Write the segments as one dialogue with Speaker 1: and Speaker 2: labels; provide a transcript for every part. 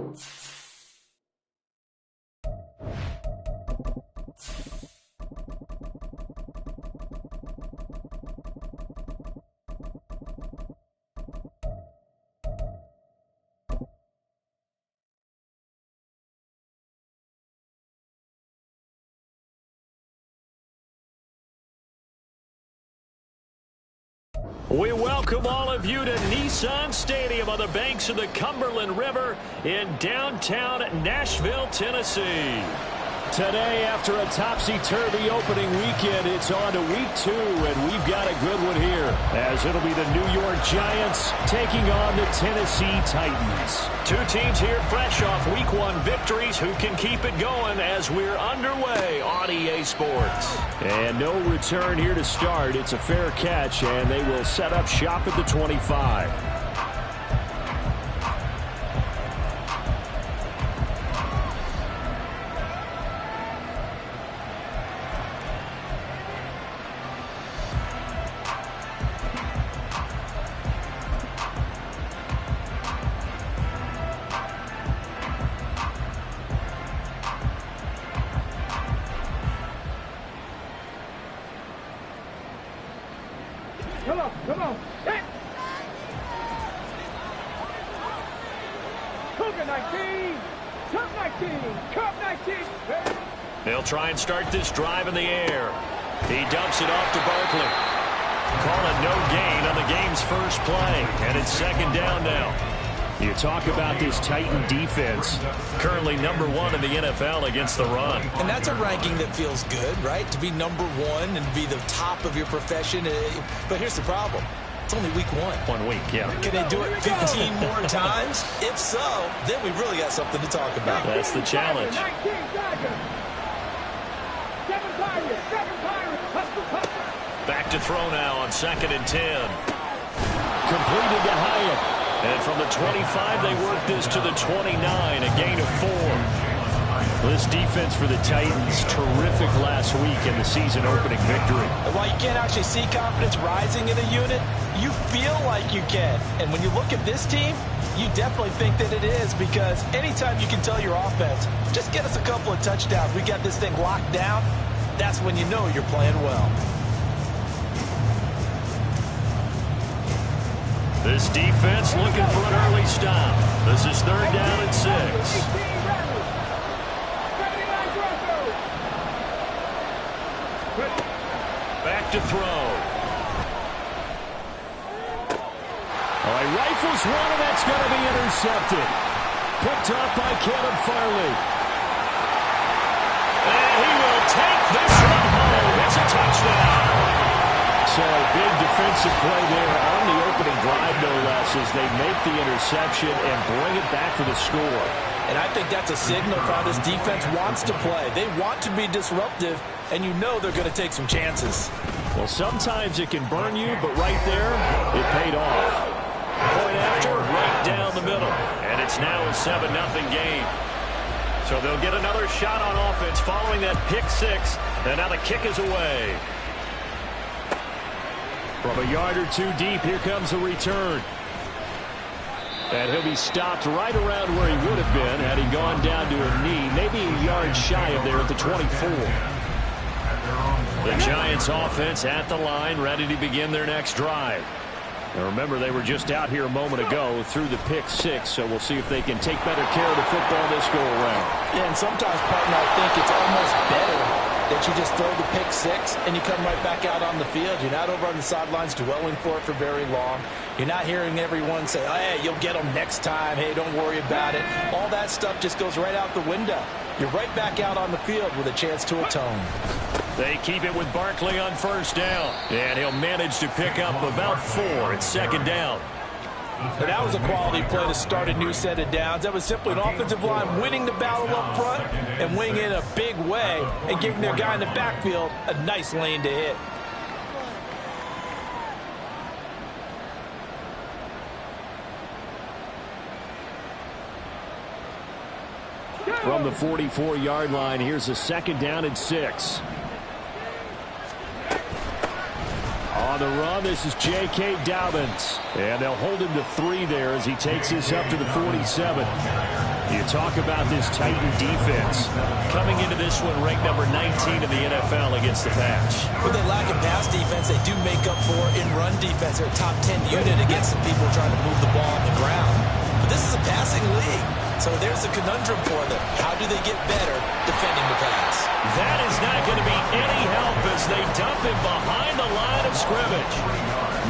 Speaker 1: We welcome all of you to Nissan Stadium on the banks of the Cumberland River in downtown Nashville, Tennessee. Today, after a topsy-turvy opening weekend, it's on to week 2, and we've got a good one here, as it'll be the New York Giants taking on the Tennessee Titans. Two teams here fresh off week 1 victories who can keep it going as we're underway on EA Sports. And no return here to start. It's a fair catch, and they will set up shop at the 25.
Speaker 2: Come on. Hit. Cougar 19. Cup 19. Cup 19.
Speaker 1: They'll try and start this drive in the air. He dumps it off to Barkley. Calling no gain on the game's first play. And it's second down now. You talk about this Titan defense. Currently number 1 in the NFL against the run.
Speaker 3: And that's a ranking that feels good, right? To be number 1 and be the top of your profession. But here's the problem. It's only week 1.
Speaker 1: 1 week, yeah.
Speaker 3: Can they do it 15 more times? If so, then we really got something to talk about.
Speaker 1: That's the challenge. Back to throw now on 2nd and 10. Completed to Hyatt. And from the 25, they work this to the 29, a gain of 4. This defense for the Titans, terrific last week in the season-opening victory.
Speaker 3: While you can't actually see confidence rising in a unit, you feel like you can. And when you look at this team, you definitely think that it is, because anytime you can tell your offense, just get us a couple of touchdowns, we got this thing locked down, that's when you know you're playing well.
Speaker 1: This defense looking for an early stop. This is 3rd down and 6. Back to throw. All right, rifles one, and that's going to be intercepted. Picked up by Caleb Farley. And he will take this one home. It's a touchdown. So a big defensive play there on the opening drive, no less, as they make the interception and bring it back for the score.
Speaker 3: And I think that's a signal for how this defense wants to play. They want to be disruptive, and you know they're going to take some chances.
Speaker 1: Well, sometimes it can burn you, but right there, it paid off. Point after, right down the middle. And it's now a 7-0 game. So they'll get another shot on offense following that pick 6, and now the kick is away. From a yard or 2 deep, here comes the return. And he'll be stopped right around where he would have been had he gone down to a knee, maybe a yard shy of there at the 24. The Giants offense at the line, ready to begin their next drive. Now remember, they were just out here a moment ago through the pick 6, so we'll see if they can take better care of the football this go-around.
Speaker 3: Yeah, and sometimes, partner, I think it's almost better that you just throw the pick 6 and you come right back out on the field. You're not over on the sidelines dwelling for it for very long. You're not hearing everyone say, oh, hey, you'll get them next time. Hey, don't worry about it. All that stuff just goes right out the window. You're right back out on the field with a chance to atone.
Speaker 1: They keep it with Barkley on 1st down. And he'll manage to pick up about 4 at 2nd down.
Speaker 3: But that was a quality play to start a new set of downs. That was simply an offensive line winning the battle up front and winning in a big way and giving their guy in the backfield a nice lane to hit.
Speaker 1: From the 44-yard line, here's a 2nd down and 6. On the run, this is J.K. Dobbins. And they'll hold him to 3 there as he takes this up to the 47. You talk about this Titan defense. Coming into this one ranked number 19 in the NFL against the pass.
Speaker 3: When they lack in pass defense, they do make up for in run defense. They're a top 10 unit against the people trying to move the ball on the ground. But this is a passing league. So there's a conundrum for them. How do they get better defending the pass?
Speaker 1: That is not going to be any help as they dump him behind the line of scrimmage.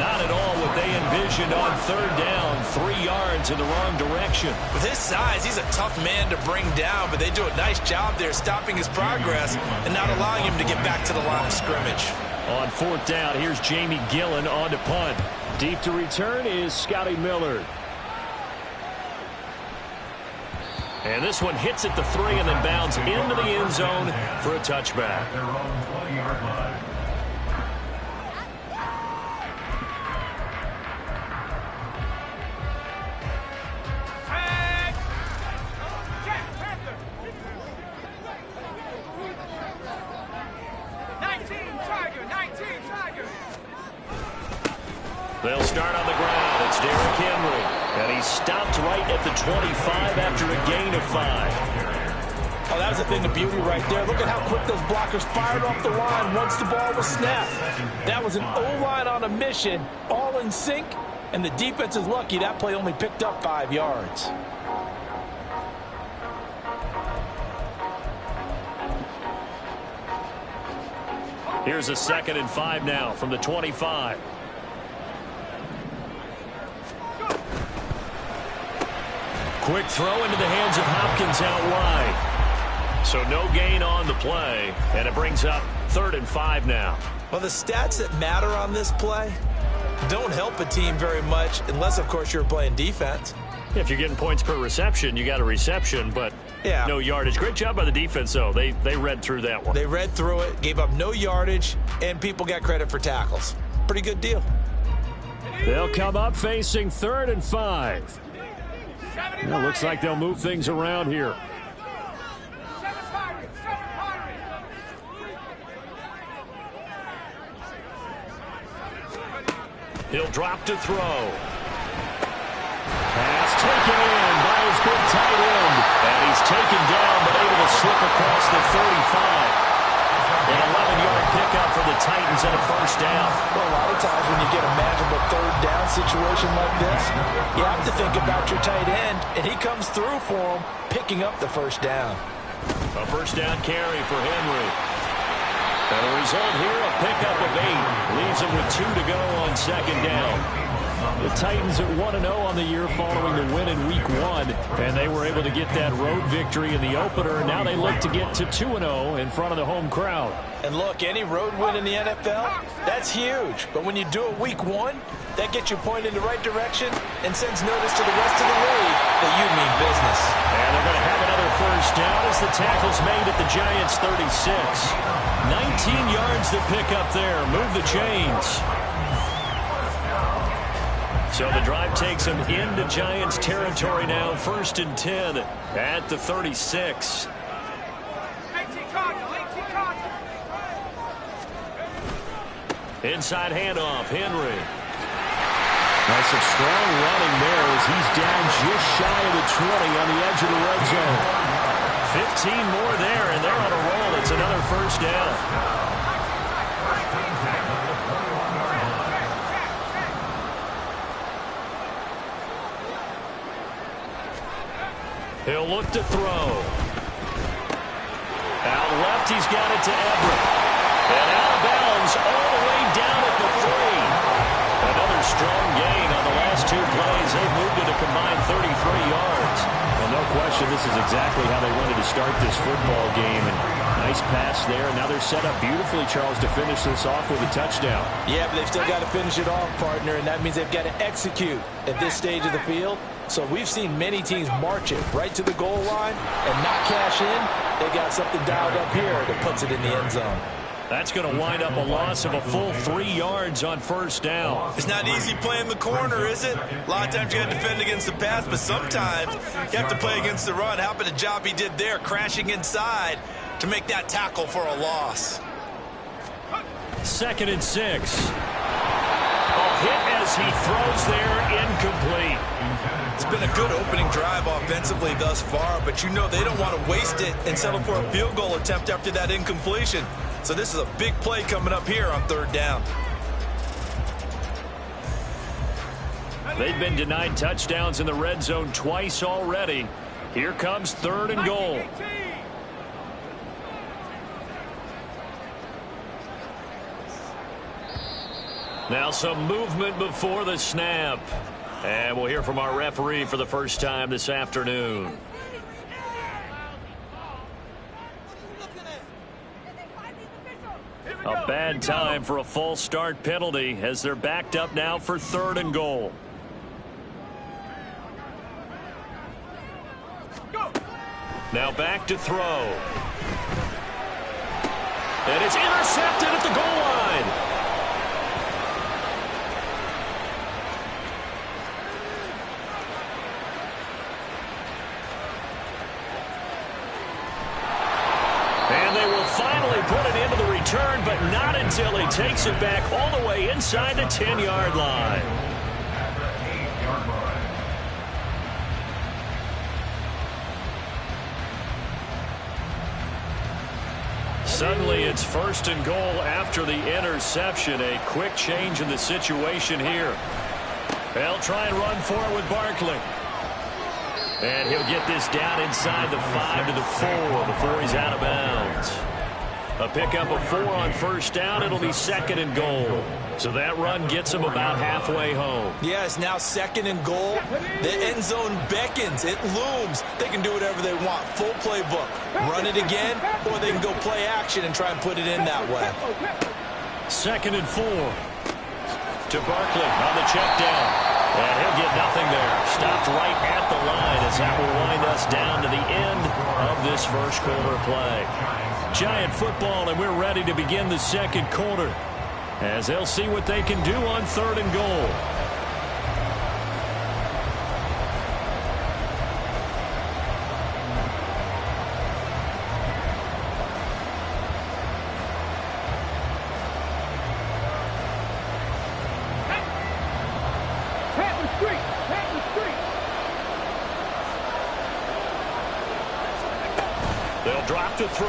Speaker 1: Not at all what they envisioned on third down, 3 yards in the wrong direction.
Speaker 3: With his size, he's a tough man to bring down, but they do a nice job there stopping his progress and not allowing him to get back to the line of scrimmage.
Speaker 1: On fourth down, here's Jamie Gillen on to punt. Deep to return is Scotty Miller. And this one hits at the 3 and then bounds into the end zone for a touchback. They'll start on the ground. It's Derrick Henry. And he stopped right at the 25 after a gain of 5.
Speaker 3: Oh, that was a thing of beauty right there. Look at how quick those blockers fired off the line once the ball was snapped. That was an O-line on a mission, all in sync, and the defense is lucky that play only picked up 5 yards.
Speaker 1: Here's a 2nd and 5 now from the 25. Quick throw into the hands of Hopkins out wide. So no gain on the play, and it brings up 3rd and 5 now.
Speaker 3: Well, the stats that matter on this play don't help a team very much unless, of course, you're playing defense.
Speaker 1: If you're getting points per reception, you got a reception, but no yardage. Great job by the defense, though. They read through that one.
Speaker 3: They read through it, gave up no yardage, and people got credit for tackles. Pretty good deal.
Speaker 1: They'll come up facing 3rd and 5. Well, looks like they'll move things around here. He'll drop to throw. Pass taken in by his big tight end. And he's taken down but able to slip across the 35. An 11-yard pickup for the Titans and a 1st down.
Speaker 3: Well, a lot of times when you get a manageable 3rd down situation like this, you have to think about your tight end, and he comes through for him, picking up the 1st down.
Speaker 1: A 1st down carry for Henry. And the result here, a pickup of 8. Leaves him with 2 to go on 2nd down. The Titans at 1-0 on the year following the win in Week 1, and they were able to get that road victory in the opener. Now they look to get to 2-0 in front of the home crowd.
Speaker 3: And look, any road win in the NFL, that's huge. But when you do it Week 1, that gets you pointed in the right direction and sends notice to the rest of the league that you mean business.
Speaker 1: And they're going to have another 1st down as the tackle's made at the Giants' 36. 19 yards to pick up there. Move the chains. So the drive takes them into Giants territory now. 1st and 10 at the 36. Inside handoff, Henry. That's some strong running there as he's down just shy of the 20 on the edge of the red zone. 15 more there, and they're on a roll. It's another 1st down. He'll look to throw. Out left, he's got it to Everett. And out of bounds all the way down at the 3. Another strong gain on the last 2 plays. They've moved it a combined 33 yards. Well, no question, this is exactly how they wanted to start this football game. And nice pass there. Now they're set up beautifully, Charles, to finish this off with a touchdown.
Speaker 3: Yeah, but they've still got to finish it off, partner, and that means they've got to execute at this stage of the field. So we've seen many teams march it right to the goal line and not cash in. They got something dialed up here that puts it in the end zone.
Speaker 1: That's going to wind up a loss of a full 3 yards on 1st down.
Speaker 4: It's not easy playing the corner, is it? A lot of times you got to defend against the pass, but sometimes you have to play against the run. How about the job he did there, crashing inside to make that tackle for a loss?
Speaker 1: 2nd and 6. A hit as he throws there, incomplete.
Speaker 4: It's been a good opening drive offensively thus far, but you know they don't want to waste it and settle for a field goal attempt after that incompletion. So this is a big play coming up here on 3rd down.
Speaker 1: They've been denied touchdowns in the red zone twice already. Here comes 3rd and goal. Now some movement before the snap. And we'll hear from our referee for the first time this afternoon. A bad time for a false start penalty as they're backed up now for 3rd and goal. Now back to throw. And it's intercepted at the goal line. And they will finally put it into the return, but not until he takes it back all the way inside the 10-yard line. Suddenly it's 1st and goal after the interception. A quick change in the situation here. They'll try and run for it with Barkley. And he'll get this down inside the 5 to the 4 before he's out of bounds. A pickup of 4 on 1st down. It'll be 2nd and goal. So that run gets him about halfway home.
Speaker 4: Yeah, it's now 2nd and goal. The end zone beckons. It looms. They can do whatever they want. Full playbook. Run it again, or they can go play action and try and put it in that way.
Speaker 1: 2nd and 4. To Barkley on the check down. And he'll get nothing there. Stopped right at the line as that will wind us down to the end of this first quarter play. Giant football, and we're ready to begin the 2nd quarter as they'll see what they can do on 3rd and goal. They'll drop to throw.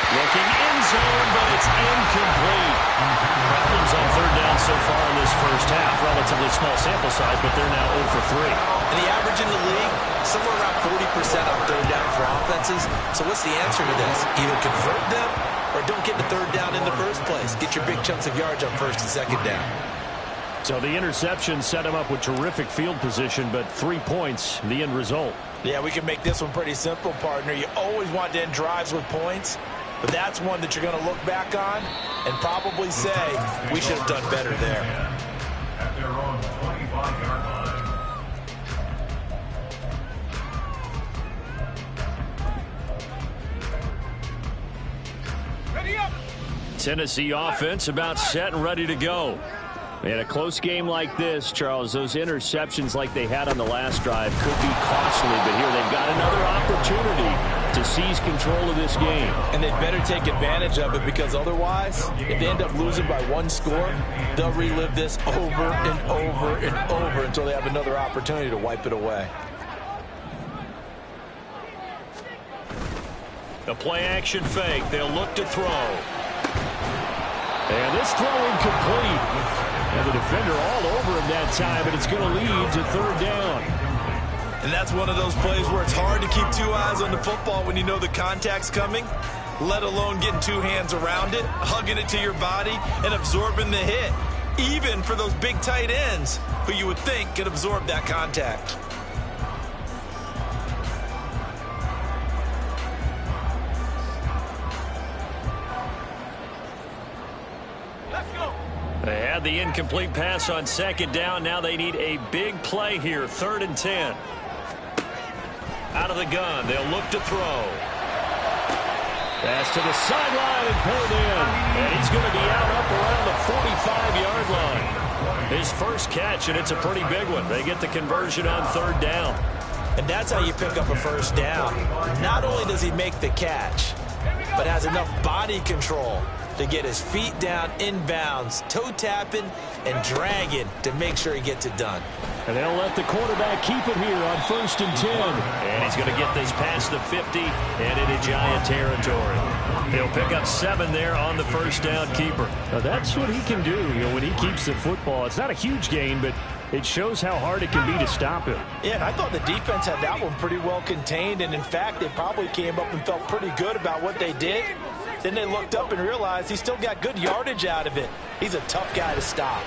Speaker 1: Looking end zone, but it's incomplete. Problems on 3rd down so far in this first half. Relatively small sample size, but they're now 0 for 3.
Speaker 4: And the average in the league, somewhere around 40% on 3rd down for offenses. So what's the answer to this? Either convert them or don't get the 3rd down in the first place. Get your big chunks of yards on 1st and 2nd down.
Speaker 1: So the interception set him up with terrific field position, but 3 points, the end result.
Speaker 3: Yeah, we can make this one pretty simple, partner. You always want to end drives with points, but that's one that you're going to look back on and probably say, we should have done better there.
Speaker 5: At their own 25-yard line.
Speaker 2: Ready up.
Speaker 1: Tennessee offense about set and ready to go. In a close game like this, Charles, those interceptions like they had on the last drive could be costly, but here they've got another opportunity to seize control of this game.
Speaker 3: And they'd better take advantage of it, because otherwise, if they end up losing by 1 score, they'll relive this over and over and over until they have another opportunity to wipe it away.
Speaker 1: A play-action fake. They'll look to throw. And this throw incomplete. And the defender all over him that time, but it's going to lead to 3rd down.
Speaker 4: And that's one of those plays where it's hard to keep 2 eyes on the football when you know the contact's coming, let alone getting 2 hands around it, hugging it to your body, and absorbing the hit, even for those big tight ends who you would think could absorb that contact.
Speaker 1: They had the incomplete pass on 2nd down. Now they need a big play here. 3rd and 10. Out of the gun. They'll look to throw. Pass to the sideline and pulled in. And he's going to be out up around the 45-yard line. His first catch, and it's a pretty big one. They get the conversion on 3rd down.
Speaker 3: And that's how you pick up a 1st down. Not only does he make the catch, but has enough body control to get his feet down inbounds, toe tapping and dragging to make sure he gets it done.
Speaker 1: And they'll let the quarterback keep it here on 1st and 10. And he's going to get this past the 50 and into Giant territory. He'll pick up 7 there on the first down keeper. Now that's what he can do, when he keeps the football. It's not a huge gain, but it shows how hard it can be to stop him.
Speaker 3: Yeah, and I thought the defense had that one pretty well contained, and in fact, they probably came up and felt pretty good about what they did. Then they looked up and realized he still got good yardage out of it. He's a tough guy to stop.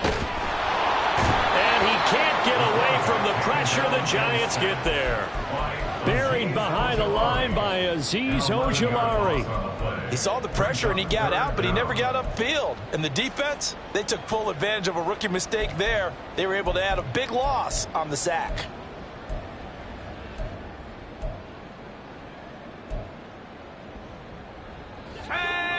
Speaker 1: And he can't get away from the pressure. The Giants get there. Buried behind the line by Azeez Ojulari.
Speaker 3: He saw the pressure and he got out, but he never got upfield. And the defense, they took full advantage of a rookie mistake there. They were able to add a big loss on the sack.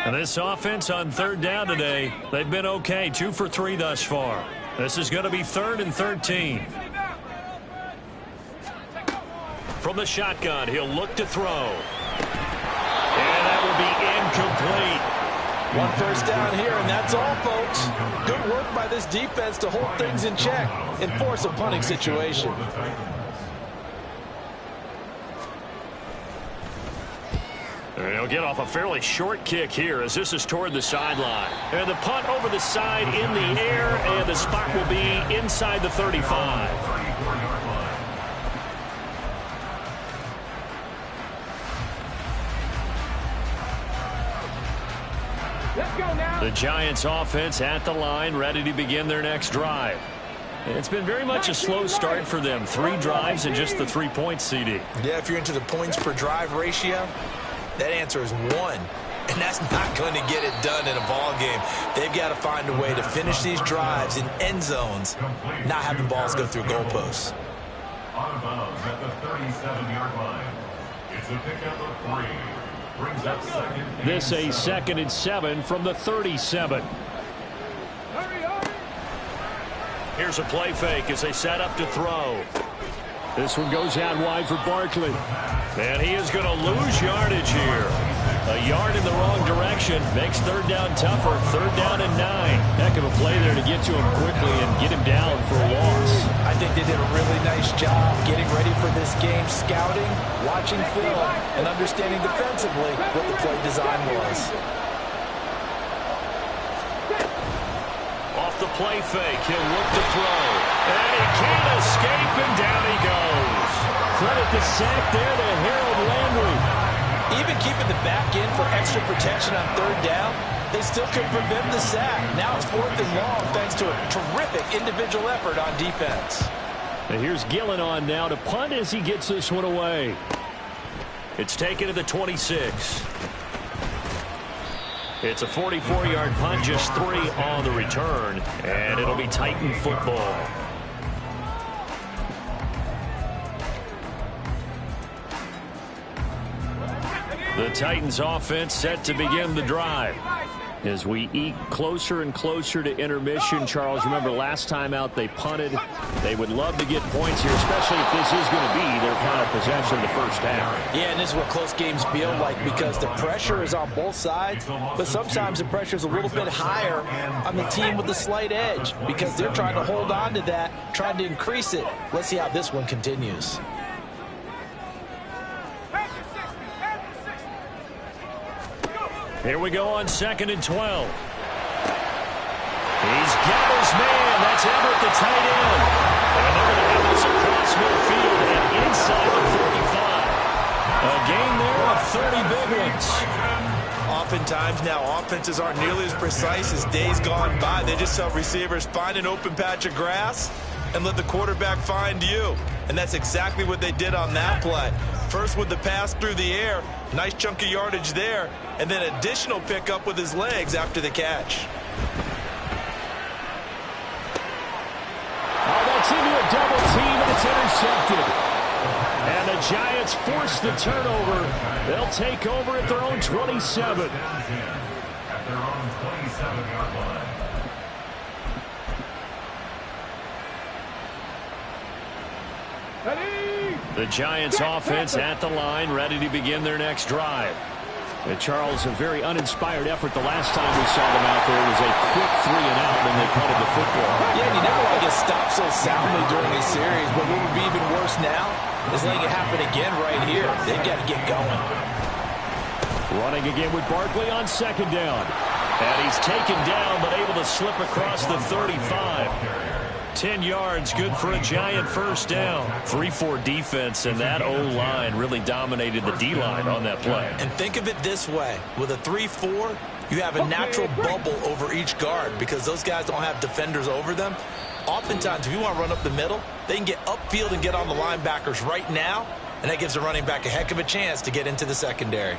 Speaker 1: And this offense on 3rd down today, they've been okay. 2 for 3 thus far. This is going to be 3rd and 13. From the shotgun, he'll look to throw. And that will be incomplete.
Speaker 3: 1 first down here, and that's all, folks. Good work by this defense to hold things in check and force a punting situation.
Speaker 1: And he'll get off a fairly short kick here as this is toward the sideline. And the punt over the side in the air, and the spot will be inside the 35.
Speaker 2: Let's go now.
Speaker 1: The Giants offense at the line, ready to begin their next drive. It's been very much a slow start for them. 3 drives and just the 3 points, CD.
Speaker 4: Yeah, if you're into the points per drive ratio, that answer is 1. And that's not going to get it done in a ball game. They've got to find a way to finish these drives in end zones, not having balls go through goalposts.
Speaker 5: Out of bounds at the 37-yard line. It's a pickup of 3. Brings up 2nd.
Speaker 1: This a 2nd and 7 from the 37.
Speaker 2: Hurry, hurry.
Speaker 1: Here's a play fake as they set up to throw. This one goes out wide for Barkley. And he is going to lose yardage here. A yard in the wrong direction makes 3rd down tougher. 3rd down and 9. Heck of a play there to get to him quickly and get him down for a loss.
Speaker 3: I think they did a really nice job getting ready for this game, scouting, watching film, and understanding defensively what the play design was.
Speaker 1: Off the play fake, he'll look to throw. And he can't escape, and down he goes. Credit the sack there to Harold Landry.
Speaker 3: Even keeping the back in for extra protection on 3rd down, they still could prevent the sack. Now it's 4th and long thanks to a terrific individual effort on defense.
Speaker 1: And here's Gillen on now to punt as he gets this one away. It's taken to the 26. It's a 44-yard punt, just 3 on the return, and it'll be Titan football. The Titans offense set to begin the drive. As we eke closer and closer to intermission, Charles, remember last time out they punted. They would love to get points here, especially if this is going to be their final possession of the first half.
Speaker 3: Yeah, and this is what close games feel like because the pressure is on both sides, but sometimes the pressure is a little bit higher on the team with the slight edge because they're trying to hold on to that, trying to increase it. Let's see how this one continues.
Speaker 1: Here we go on 2nd and 12. He's got his man. That's Everett, the tight end. And they're going to have this across midfield and inside the 35. A gain there of 30 big ones.
Speaker 4: Oftentimes now offenses aren't nearly as precise as days gone by. They just tell receivers, find an open patch of grass and let the quarterback find you. And that's exactly what they did on that play. First with the pass through the air, nice chunk of yardage there, and then additional pickup with his legs after the catch.
Speaker 1: Oh, that's into a double team, and it's intercepted. And the Giants force the turnover. They'll take over at their own 27.
Speaker 5: At their own 27-yard line.
Speaker 2: Ready.
Speaker 1: The Giants offense at the line, ready to begin their next drive. And Charles, a very uninspired effort. The last time we saw them out there was a quick 3-and-out, and they punted the football.
Speaker 3: Yeah, and you never want to get stopped so soundly during a series, but what would be even worse now is letting it happen again right here. They've got to get going.
Speaker 1: Running again with Barkley on second down. And he's taken down, but able to slip across the 35. 10 yards, good for a Giant first down. 3-4 defense, and that O-line really dominated the D-line on that play.
Speaker 3: And think of it this way. With a 3-4, you have a natural bubble over each guard because those guys don't have defenders over them. Oftentimes, if you want to run up the middle, they can get upfield and get on the linebackers right now, and that gives the running back a heck of a chance to get into the secondary.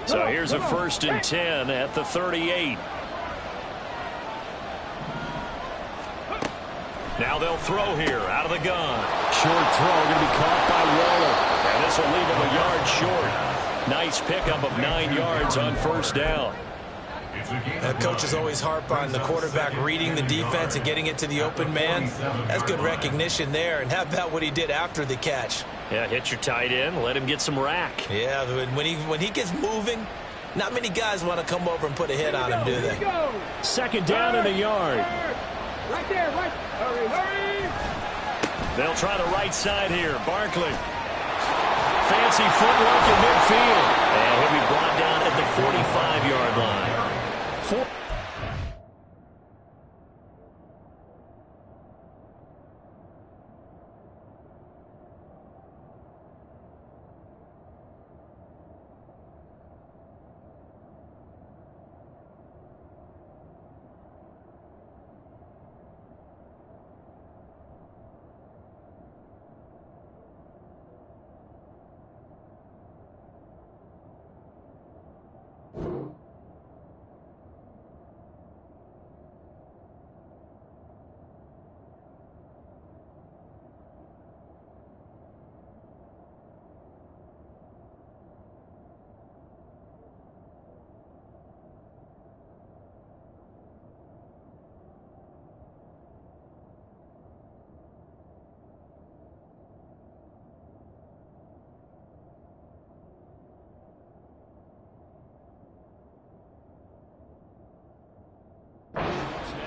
Speaker 1: So here's a 1st and 10 at the 38. Now they'll throw here out of the gun. Short throw going to be caught by Waller. And this will leave him a yard short. Nice pickup of 9 yards on first down.
Speaker 3: Coaches always harp on the quarterback reading the defense and getting it to the open man. That's good recognition there. And how about what he did after the catch?
Speaker 1: Yeah, hit your tight end, let him get some rack.
Speaker 3: Yeah, when he gets moving, not many guys want to come over and put a hit on him, do they?
Speaker 1: Second down and a yard.
Speaker 2: Right there, right. Hurry.
Speaker 1: They'll try the right side here. Barkley. Fancy footwork in midfield. And he'll be brought down at the 45-yard line.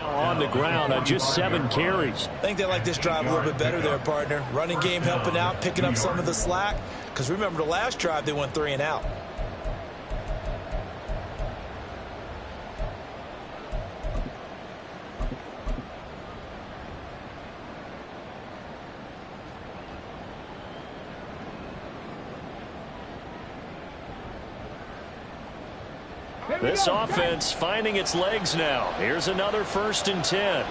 Speaker 1: On the ground on just 7 carries.
Speaker 3: I think they like this drive a little bit better there, partner. Running game helping out, picking up some of the slack. Because remember, the last drive, they went 3-and-out.
Speaker 1: This offense finding its legs now. Here's another 1st and 10.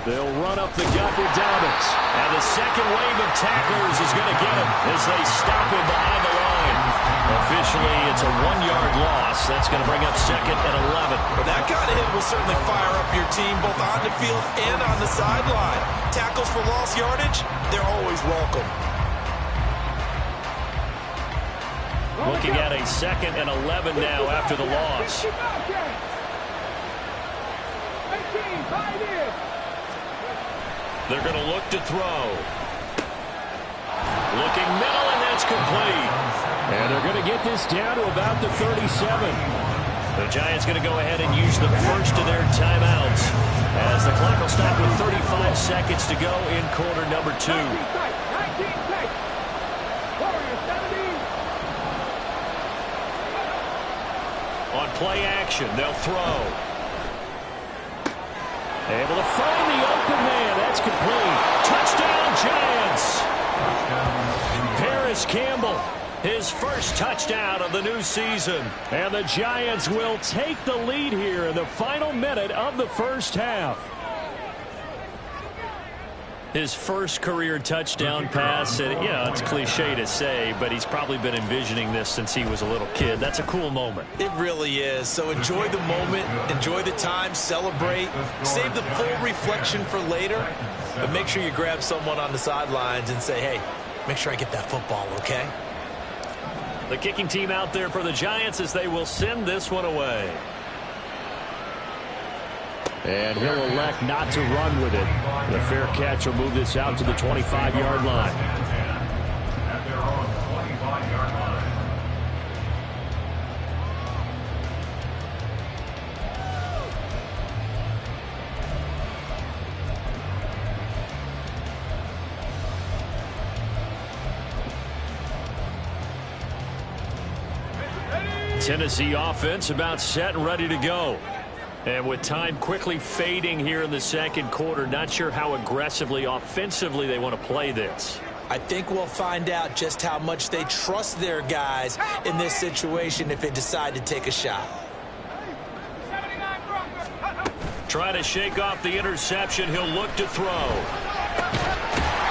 Speaker 1: They'll run up the gut with Dobbins. And the second wave of tacklers is going to get him as they stop him behind the line. Officially, it's a 1-yard loss. That's going to bring up 2nd and 11.
Speaker 3: Well, that kind of hit will certainly fire up your team both on the field and on the sideline. Tackles for lost yardage, they're always welcome.
Speaker 1: Looking at a 2nd and 11 now after the loss. They're going to look to throw. Looking middle, and that's complete. And they're going to get this down to about the 37. The Giants going to go ahead and use the first of their timeouts as the clock will stop with 35 seconds to go in quarter number 2. On play action, they'll throw. Able to find the open man. That's complete. Touchdown, Giants. Paris Campbell, his first touchdown of the new season. And the Giants will take the lead here in the final minute of the first half. His first career touchdown pass, and yeah, it's cliche to say, but he's probably been envisioning this since he was a little kid. That's a cool moment.
Speaker 3: It really is. So enjoy the moment, enjoy the time, celebrate, save the full reflection for later, but make sure you grab someone on the sidelines and say, hey, make sure I get that football, okay?
Speaker 1: The kicking team out there for the Giants as they will send this one away. And he'll elect not to run with it. The fair catch will move this out to the 25-yard line.
Speaker 5: At their own 25-yard line.
Speaker 1: Tennessee offense about set and ready to go. And with time quickly fading here in the second quarter, not sure how aggressively, offensively they want to play this.
Speaker 3: I think we'll find out just how much they trust their guys in this situation if they decide to take a shot.
Speaker 1: Trying to shake off the interception. He'll look to throw.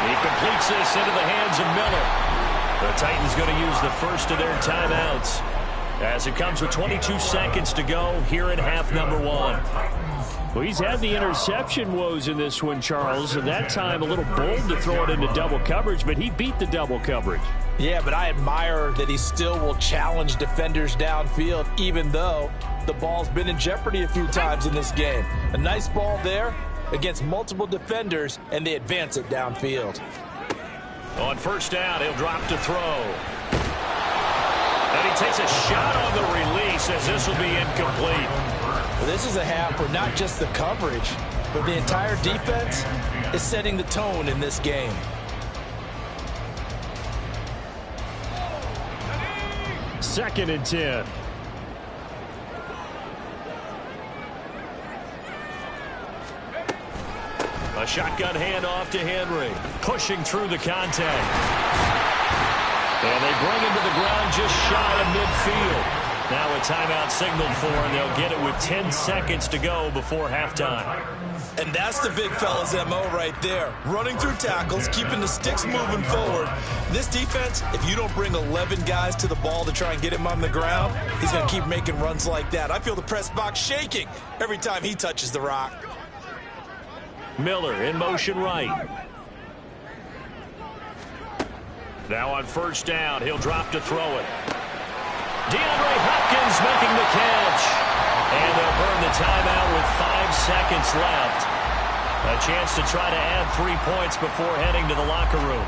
Speaker 1: He completes this into the hands of Miller. The Titans going to use the first of their timeouts as it comes with 22 seconds to go here in half number one.
Speaker 2: Well, he's had the interception woes in this one, Charles, and that time a little bold to throw it into double coverage, but he beat the double coverage.
Speaker 3: Yeah, but I admire that he still will challenge defenders downfield, even though the ball's been in jeopardy a few times in this game. A nice ball there against multiple defenders, and they advance it downfield.
Speaker 1: On first down, he'll drop to throw. And he takes a shot on the release as this will be incomplete.
Speaker 3: Well, this is a half where not just the coverage, but the entire defense is setting the tone in this game.
Speaker 2: Second and 10.
Speaker 1: A shotgun handoff to Henry, pushing through the contact. And they bring him to the ground just shy of midfield. Now a timeout signaled for, and they'll get it with 10 seconds to go before halftime.
Speaker 3: And that's the big fella's MO right there. Running through tackles, keeping the sticks moving forward. This defense, if you don't bring 11 guys to the ball to try and get him on the ground, he's going to keep making runs like that. I feel the press box shaking every time he touches the rock.
Speaker 1: Miller in motion right. Now on first down, he'll drop to throw it. DeAndre Hopkins making the catch. And they'll burn the timeout with 5 seconds left. A chance to try to add 3 points before heading to the locker room.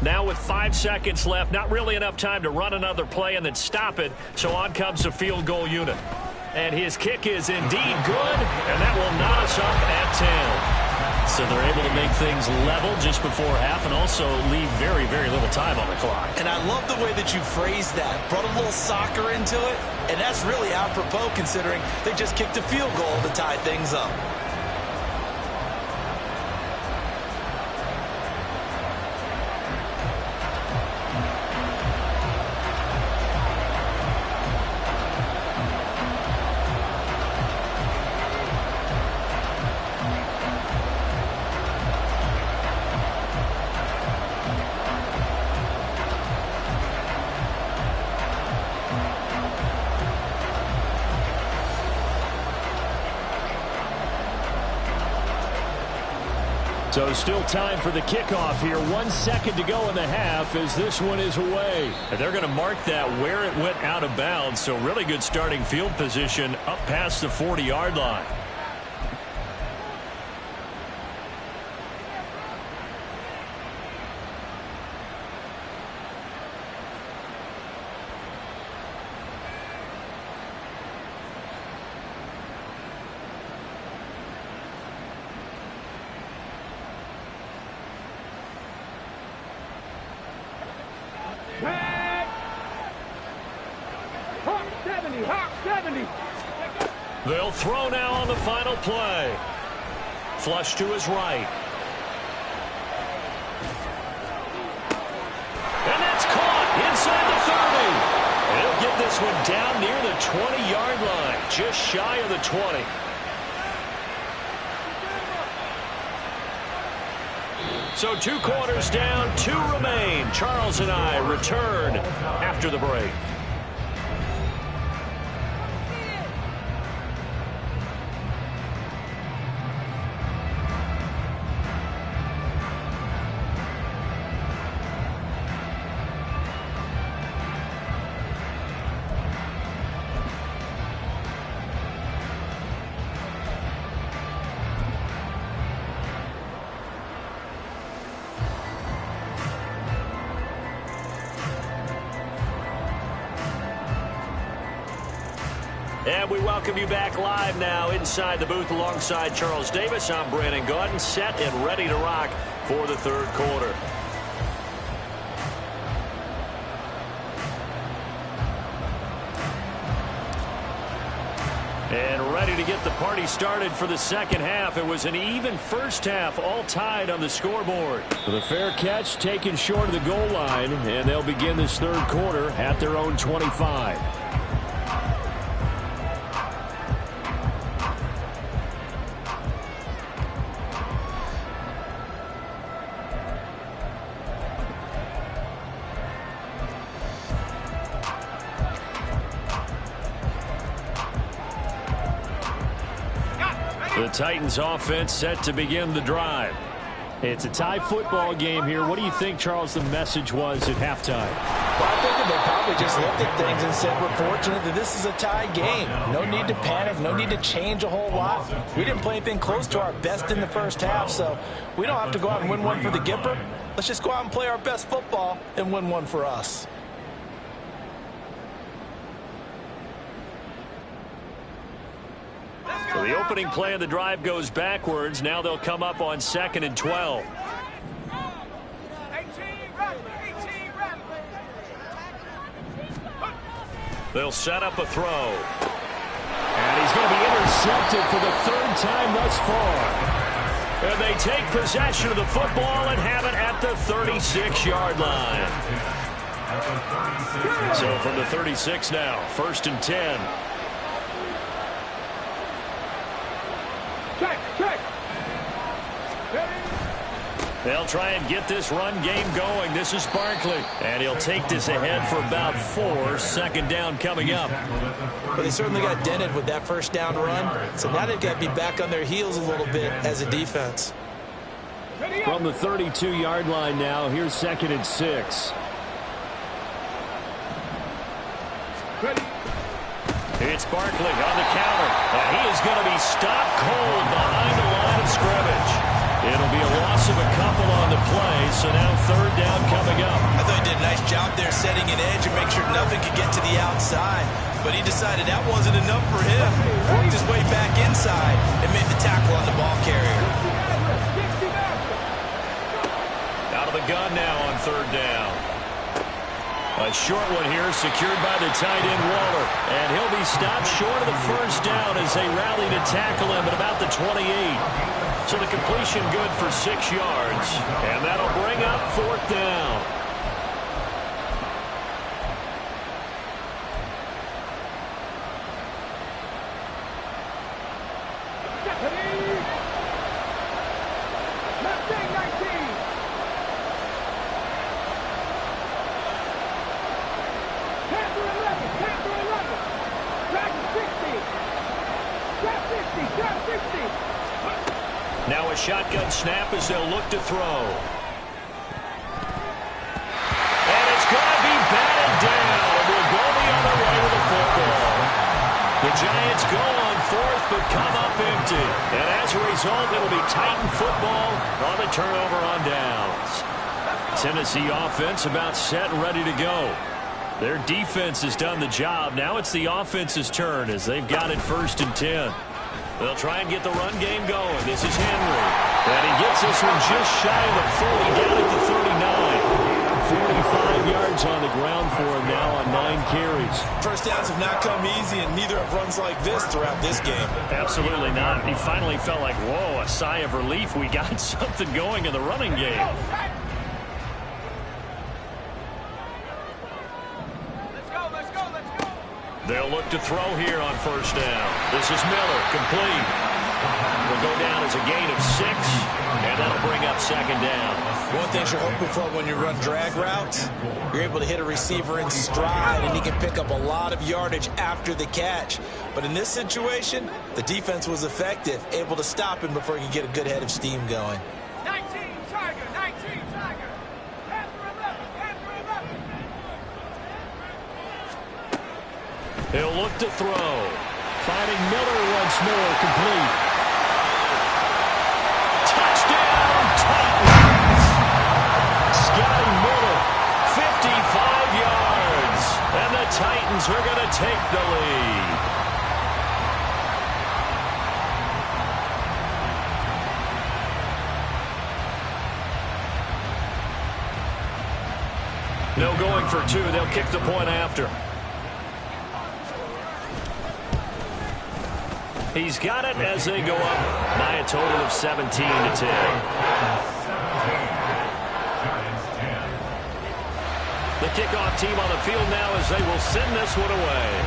Speaker 1: Now with 5 seconds left, not really enough time to run another play and then stop it. So on comes the field goal unit. And his kick is indeed good, and that will knot us up at 10. So they're able to make things level just before half and also leave very, very little time on the clock.
Speaker 3: And I love the way that you phrased that. Brought a little soccer into it, and that's really apropos considering they just kicked a field goal to tie things up.
Speaker 2: So still time for the kickoff here. 1 second to go in the half as this one is away.
Speaker 1: And they're going to mark that where it went out of bounds. So really good starting field position up past the 40-yard line. They'll throw now on the final play. Flush to his right. And that's caught inside the 30. He'll get this one down near the 20-yard line, just shy of the 20. So 2 quarters down, 2 remain. Charles and I return after the break. And we welcome you back live now inside the booth alongside Charles Davis. I'm Brandon Gaudin, set and ready to rock for the third quarter. And ready to get the party started for the second half. It was an even first half, all tied on the scoreboard.
Speaker 2: The fair catch taken short of the goal line, and they'll begin this third quarter at their own 25. The Titans offense set to begin the drive. It's a tie football game here. What do you think, Charles, the message was at halftime?
Speaker 3: Well, I think that they probably just looked at things and said, we're fortunate that this is a tie game. No need to panic. No need to change a whole lot. We didn't play anything close to our best in the first half, so we don't have to go out and win one for the Gipper. Let's just go out and play our best football and win one for us.
Speaker 1: So the opening play of the drive goes backwards. Now they'll come up on 2nd and 12. They'll set up a throw.
Speaker 2: And he's going to be intercepted for the third time thus far.
Speaker 1: And they take possession of the football and have it at the 36-yard line. So from the 36 now, 1st and 10. They'll try and get this run game going. This is Barkley. And he'll take this ahead for about 4. Second down coming up.
Speaker 3: But they certainly got dented with that first down run. So now they've got to be back on their heels a little bit as a defense.
Speaker 2: From the 32-yard line now, here's 2nd and 6.
Speaker 1: It's Barkley on the counter. And he is going to be stopped cold behind the line of scrimmage. It'll be a loss of a couple on the play, so now third down coming up.
Speaker 4: I thought he did a nice job there setting an edge and make sure nothing could get to the outside. But he decided that wasn't enough for him. Worked his way back inside and made the tackle on the ball carrier.
Speaker 1: Out of the gun now on third down. A short one here secured by the tight end Waller. And he'll be stopped short of the first down as they rally to tackle him at about the 28. So the completion good for 6 yards. And that'll bring up 4th down. Now a shotgun snap as they'll look to throw. And it's going to be batted down. And we'll go the other way with the football. The Giants go on 4th but come up empty. And as a result, it'll be Titan football on the turnover on downs. Tennessee offense about set and ready to go. Their defense has done the job. Now it's the offense's turn as they've got it 1st and 10. They'll try and get the run game going. This is Henry. And he gets this one just shy of the 40, down at the 39. 45 yards on the ground for him now on 9 carries.
Speaker 4: First downs have not come easy, and neither have runs like this throughout this game.
Speaker 1: Absolutely not. He finally felt like, whoa, a sigh of relief. We got something going in the running game. They'll look to throw here on first down. This is Miller, complete. Will go down as a gain of 6, and that'll bring up 2nd down.
Speaker 3: One thing you're hoping for when you run drag routes, you're able to hit a receiver in stride, and he can pick up a lot of yardage after the catch. But in this situation, the defense was effective, able to stop him before he could get a good head of steam going.
Speaker 6: 19 Tiger, 19 Tiger.
Speaker 1: He'll look to throw. Finding Miller once more, complete. Touchdown, Titans! Scotty Miller, 55 yards. And the Titans are going to take the lead. No going for two. They'll kick the point after. He's got it as they go up by a total of 17-10. The kickoff team on the field now as they will send this one away.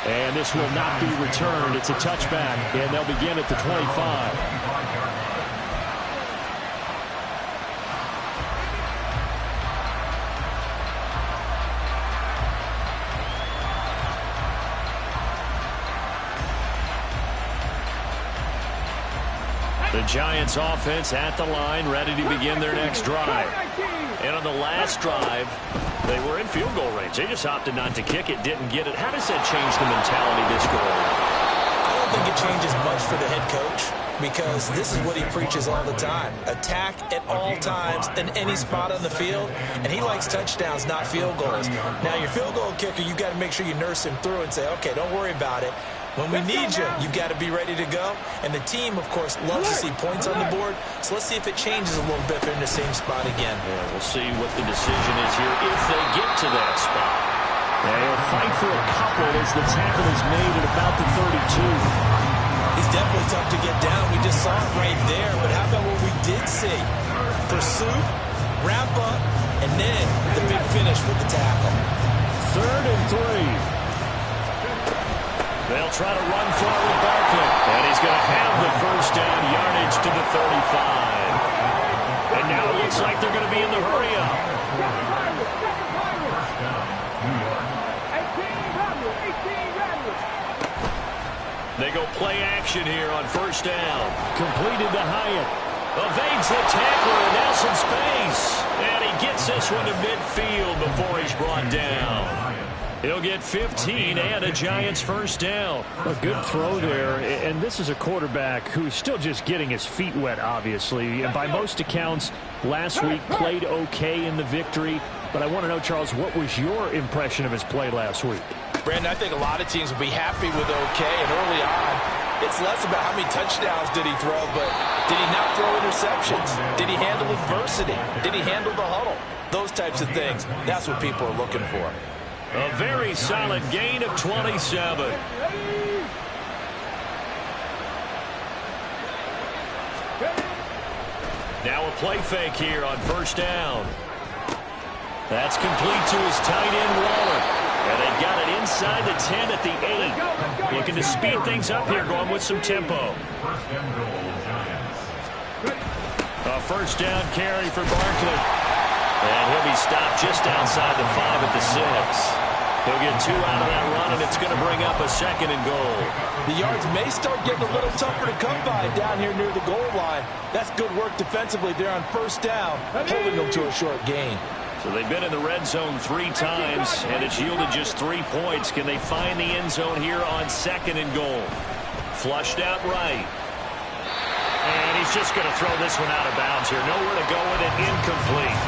Speaker 2: And this will not be returned. It's a touchback, and they'll begin at the 25.
Speaker 1: The Giants offense at the line, ready to begin their next drive. And on the last drive, they were in field goal range. They just opted not to kick it, didn't get it. How does that change the mentality this goal?
Speaker 3: I don't think it changes much for the head coach, because this is what he preaches all the time. Attack at all times in any spot on the field, and he likes touchdowns, not field goals. Now, your field goal kicker, you've got to make sure you nurse him through and say, okay, don't worry about it. When we need you, you've got to be ready to go. And the team, of course, loves to see points on the board. So let's see if it changes a little bit if they're in the same spot again.
Speaker 1: Yeah, we'll see what the decision is here if they get to that spot.
Speaker 2: They'll fight for a couple as the tackle is made at about the 32.
Speaker 3: He's definitely tough to get down. We just saw it right there. But how about what we did see? Pursuit, wrap up, and then the big finish with the tackle.
Speaker 2: 3rd and 3.
Speaker 1: They'll try to run for it with Barkley. And he's going to have the first down, yardage to the 35. And now it looks like they're going to be in the hurry up. They go play action here on first down.
Speaker 2: Completed to Hyatt.
Speaker 1: Evades the tackler and now some space. And he gets this one to midfield before he's brought down. He'll get 15 and a Giants first down.
Speaker 2: A good throw there, and this is a quarterback who's still just getting his feet wet, obviously. And by most accounts, last week played okay in the victory. But I want to know, Charles, what was your impression of his play last week?
Speaker 3: Brandon, I think a lot of teams will be happy with okay, and early on, it's less about how many touchdowns did he throw, but did he not throw interceptions? Did he handle adversity? Did he handle the huddle? Those types of things. That's what people are looking for.
Speaker 1: A very solid gain of 27. Now a play fake here on first down. That's complete to his tight end, Waller. And they've got it inside the 10 at the 8. Looking to speed things up here, going with some tempo. A first down carry for Barkley. And he'll be stopped just outside the 5 at the 6. He'll get 2 out of that run, and it's going to bring up a 2nd and goal.
Speaker 3: The yards may start getting a little tougher to come by down here near the goal line. That's good work defensively there on first down, holding them to a short gain.
Speaker 1: So they've been in the red zone 3 times, and it's yielded just 3 points. Can they find the end zone here on 2nd and goal? Flushed out right. And he's just going to throw this one out of bounds here. Nowhere to go with it, incomplete.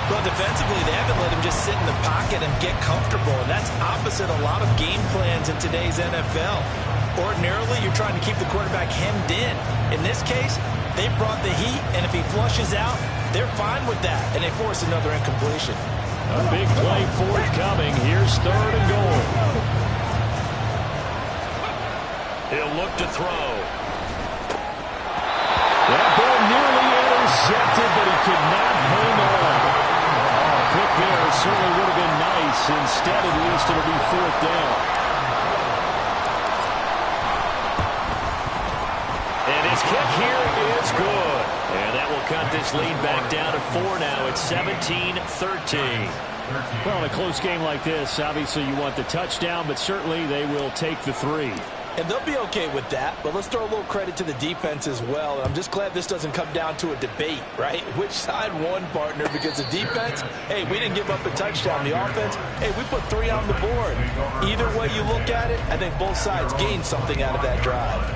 Speaker 3: Well, defensively, they haven't let him just sit in the pocket and get comfortable, and that's opposite a lot of game plans in today's NFL. Ordinarily, you're trying to keep the quarterback hemmed in. In this case, they brought the heat, and if he flushes out, they're fine with that, and they force another incompletion.
Speaker 2: A big play forthcoming. Here's 3rd and goal.
Speaker 1: He'll look to throw.
Speaker 2: That ball nearly intercepted, but he could not hang on. Pick there certainly would have been nice. Instead, at least, it'll be 4th down.
Speaker 1: And his kick here is good. And that will cut this lead back down to 4 now. It's 17-13.
Speaker 2: Well, in a close game like this, obviously you want the touchdown, but certainly they will take the 3.
Speaker 3: And they'll be okay with that, but let's throw a little credit to the defense as well. And I'm just glad this doesn't come down to a debate, right? Which side won, partner? Because the defense, hey, we didn't give up a touchdown. The offense, hey, we put 3 on the board. Either way you look at it, I think both sides gained something out of that drive.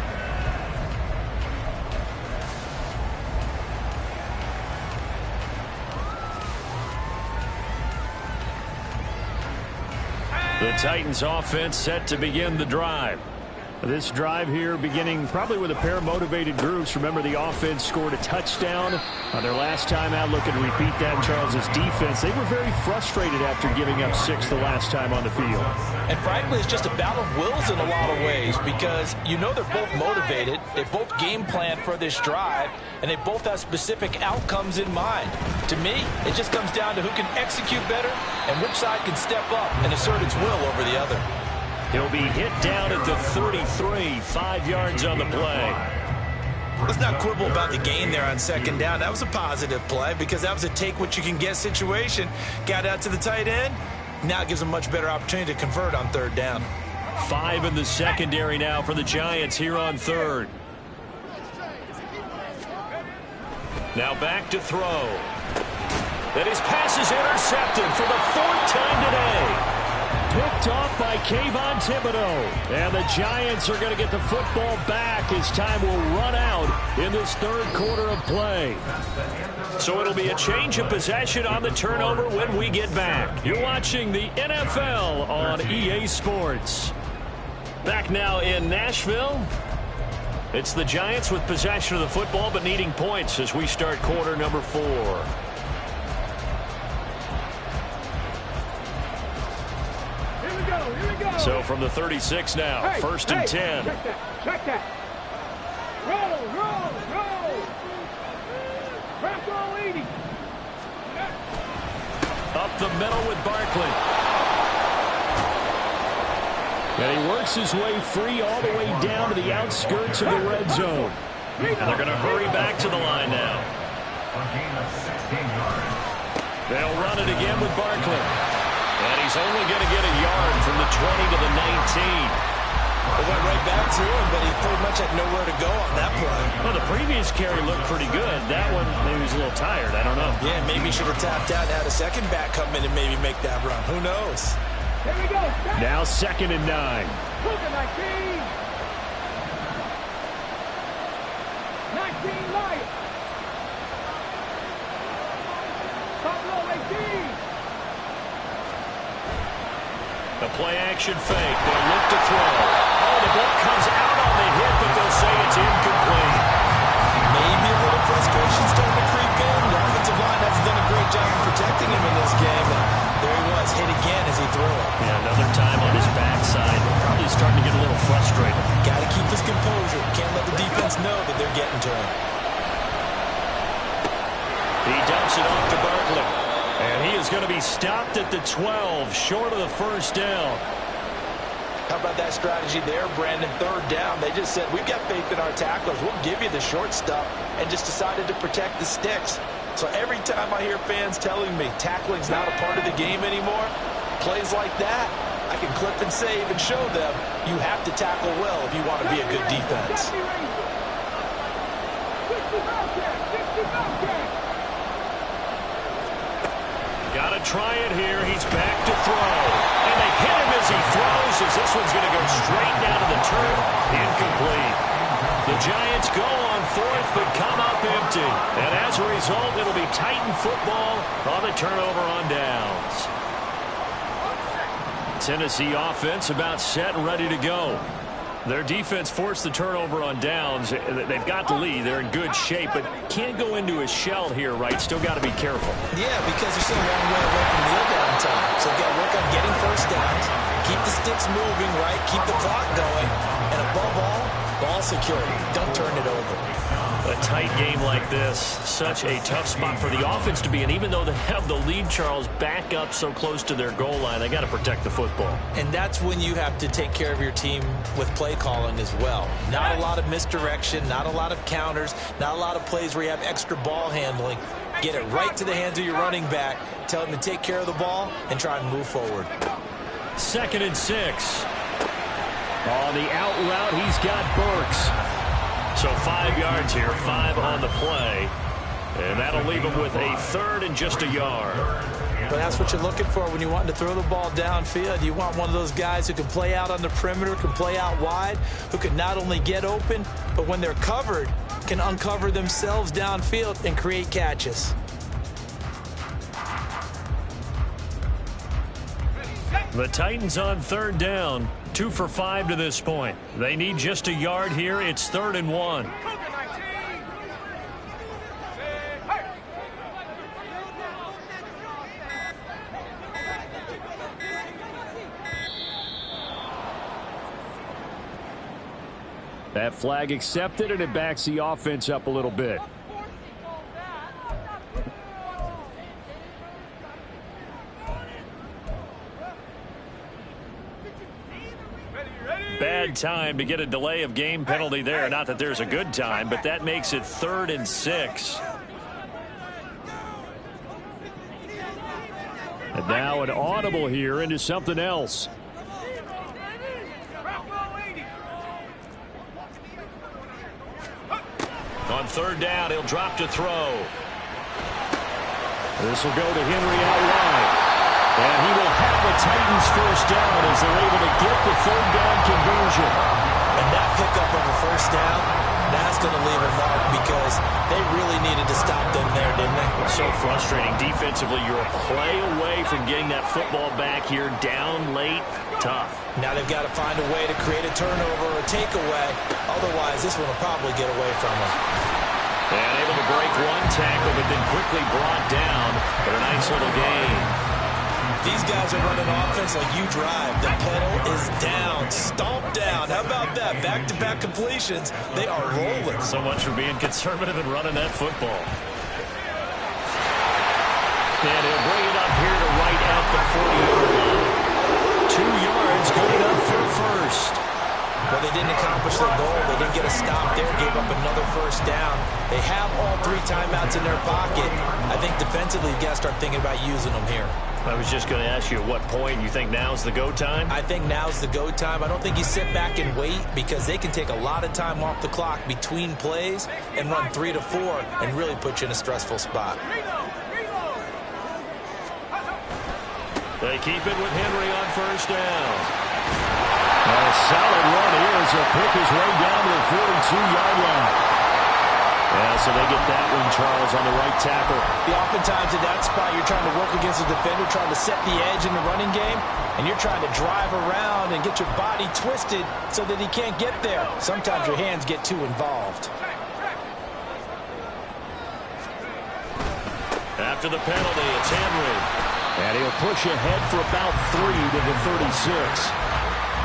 Speaker 1: The Titans offense set to begin the drive.
Speaker 2: This drive here beginning probably with a pair of motivated groups. Remember, the offense scored a touchdown on their last time out. Looking to repeat that in Charles's defense. They were very frustrated after giving up 6 the last time on the field.
Speaker 3: And frankly, it's just a battle of wills in a lot of ways because you know they're both motivated. They both game plan for this drive, and they both have specific outcomes in mind. To me, it just comes down to who can execute better and which side can step up and assert its will over the other.
Speaker 1: He'll be hit down at the 33, 5 yards on the play.
Speaker 4: Let's not quibble about the gain there on second down. That was a positive play because that was a take-what-you-can-get situation. Got out to the tight end. Now it gives a much better opportunity to convert on third down.
Speaker 1: 5 in the secondary now for the Giants here on third. Now back to throw. And his pass is intercepted for the 4th time today. Picked off by Kayvon Thibodeaux. And the Giants are going to get the football back as time will run out in this third quarter of play. So it'll be a change of possession on the turnover when we get back. You're watching the NFL on EA Sports. Back now in Nashville. It's the Giants with possession of the football but needing points as we start quarter number 4. So from the 36 now, first and 10.
Speaker 6: Check that. Roll. Press all 80.
Speaker 1: Up the middle with Barkley. And he works his way free all the way down to the outskirts of the red zone. And they're going to hurry back to the line now. They'll run it again with Barkley. And he's only going to get a yard from the 20 to the 19.
Speaker 4: It went right back to him, but he pretty much had nowhere to go on that play.
Speaker 1: Well, the previous carry looked pretty good. That one, maybe he was a little tired. I don't know.
Speaker 4: Yeah, maybe he should have tapped out and had a second back come in and maybe make that run. Who knows?
Speaker 6: Here we go.
Speaker 2: Now 2nd and 9.
Speaker 6: Look at 19. 19 Lions. Top row 18.
Speaker 1: The play-action fake. They look to throw. Oh, the ball comes out on the hit, but they'll say it's incomplete.
Speaker 4: Maybe a little frustration starting to creep in. The offensive line hasn't done a great job of protecting him in this game. And there he was, hit again as he threw it.
Speaker 1: Yeah, another time on his backside. Probably starting to get a little frustrated.
Speaker 4: Got to keep his composure. Can't let the defense know that they're getting to him.
Speaker 1: He dumps it off to Barkley. And he is going to be stopped at the 12, short of the first down.
Speaker 3: How about that strategy there, Brandon? Third down. They just said, we've got faith in our tacklers. We'll give you the short stuff, and just decided to protect the sticks. So every time I hear fans telling me tackling's not a part of the game anymore, plays like that, I can clip and save and show them you have to tackle well if you want to be a good defense.
Speaker 1: Got to try it here. He's back to throw. And they hit him as he throws, as this one's going to go straight down to the turf. Incomplete. The Giants go on 4th, but come up empty. And as a result, it'll be Titan football on the turnover on downs. Tennessee offense about set and ready to go. Their defense forced the turnover on downs. They've got the lead. They're in good shape, but can't go into a shell here, right? Still got to be careful.
Speaker 4: Yeah, because they're still a long way away from kneel down time. So they've got to work on getting first downs, keep the sticks moving, right? Keep the clock going. And above all, ball security. Don't turn it over.
Speaker 1: A tight game like this, such a tough spot for the offense to be in. Even though they have the lead, Charles, back up so close to their goal line, they got to protect the football.
Speaker 3: And that's when you have to take care of your team with play calling as well. Not a lot of misdirection, not a lot of counters, not a lot of plays where you have extra ball handling. Get it right to the hands of your running back, tell him to take care of the ball, and try and move forward.
Speaker 1: 2nd and 6. On the out route, he's got Burks. So 5 yards here, 5 on the play. And that'll leave him with a 3rd and just a yard.
Speaker 3: But that's what you're looking for when you want to throw the ball downfield. You want one of those guys who can play out on the perimeter, can play out wide, who can not only get open, but when they're covered, can uncover themselves downfield and create catches.
Speaker 1: The Titans on 3rd down. 2 for 5 to this point. They need just a yard here. It's 3rd and 1.
Speaker 2: That flag accepted, and it backs the offense up a little bit.
Speaker 1: Bad time to get a delay of game penalty there. Not that there's a good time, but that makes it 3rd and 6.
Speaker 2: And now an audible here into something else.
Speaker 1: On 3rd down, he'll drop to throw.
Speaker 2: This will go to Henry out wide. And he will have the Titans first down as they're able to get the 3rd down conversion.
Speaker 3: And that pickup of a first down, that's going to leave a mark because they really needed to stop them there, didn't they?
Speaker 1: So frustrating. Defensively, you're a play away from getting that football back here. Down late, tough.
Speaker 3: Now they've got to find a way to create a turnover or a takeaway. Otherwise, this one will probably get away from them.
Speaker 1: And able to break one tackle, but then quickly brought down for a nice little gain.
Speaker 3: These guys are running offense like you drive. The pedal is down, stomped down. How about that? Back-to-back completions. They are rolling.
Speaker 1: So much for being conservative and running that football. And he'll bring it up here to right at the 40-yard line. 2 yards, good enough for first.
Speaker 3: Well, they didn't accomplish their goal. They didn't get a stop there, gave up another first down. They have all 3 timeouts in their pocket. I think defensively, you got to start thinking about using them here.
Speaker 1: I was just going to ask you at what point you think now's the go time?
Speaker 3: I think now's the go time. I don't think you sit back and wait because they can take a lot of time off the clock between plays and run 3 to 4 and really put you in a stressful spot.
Speaker 1: They keep it with Henry on first down.
Speaker 2: A solid run here as he'll pick his way down to the 42-yard line. Yeah, so they get that one, Charles, on the right tackle.
Speaker 3: The oftentimes in that spot, you're trying to work against the defender, trying to set the edge in the running game, and you're trying to drive around and get your body twisted so that he can't get there. Sometimes your hands get too involved.
Speaker 1: After the penalty, it's Henry.
Speaker 2: And he'll push ahead for about 3 to the 36.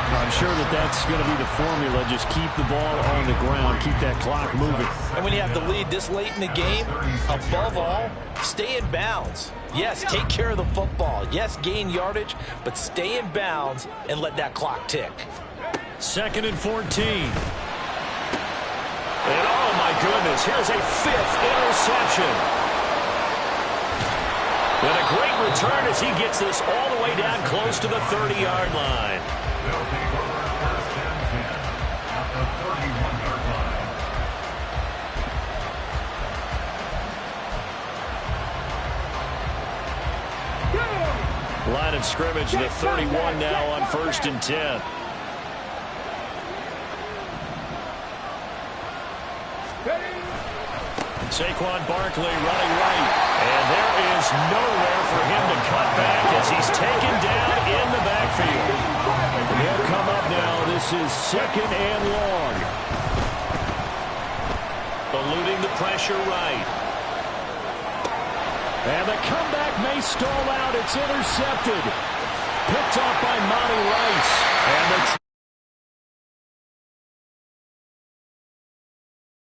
Speaker 2: I'm sure that's going to be the formula. Just keep the ball on the ground. Keep that clock moving.
Speaker 3: And when you have the lead this late in the game, above all, stay in bounds. Yes, take care of the football. Yes, gain yardage, but stay in bounds and let that clock tick.
Speaker 1: 2nd and 14. And oh my goodness, here's a 5th interception. And a great return as he gets this all the way down close to the 30-yard line.
Speaker 5: They'll take over first and 10 at the 31-yard line.
Speaker 1: Line of scrimmage, the 31 now on 1st and 10. Saquon Barkley running right. And there is nowhere for him to cut back as he's taken down in the backfield.
Speaker 2: And they'll come up now. This is 2nd and long.
Speaker 1: Eluding the pressure right.
Speaker 2: And the comeback may stall out. It's intercepted. Picked off by Monty Rice. And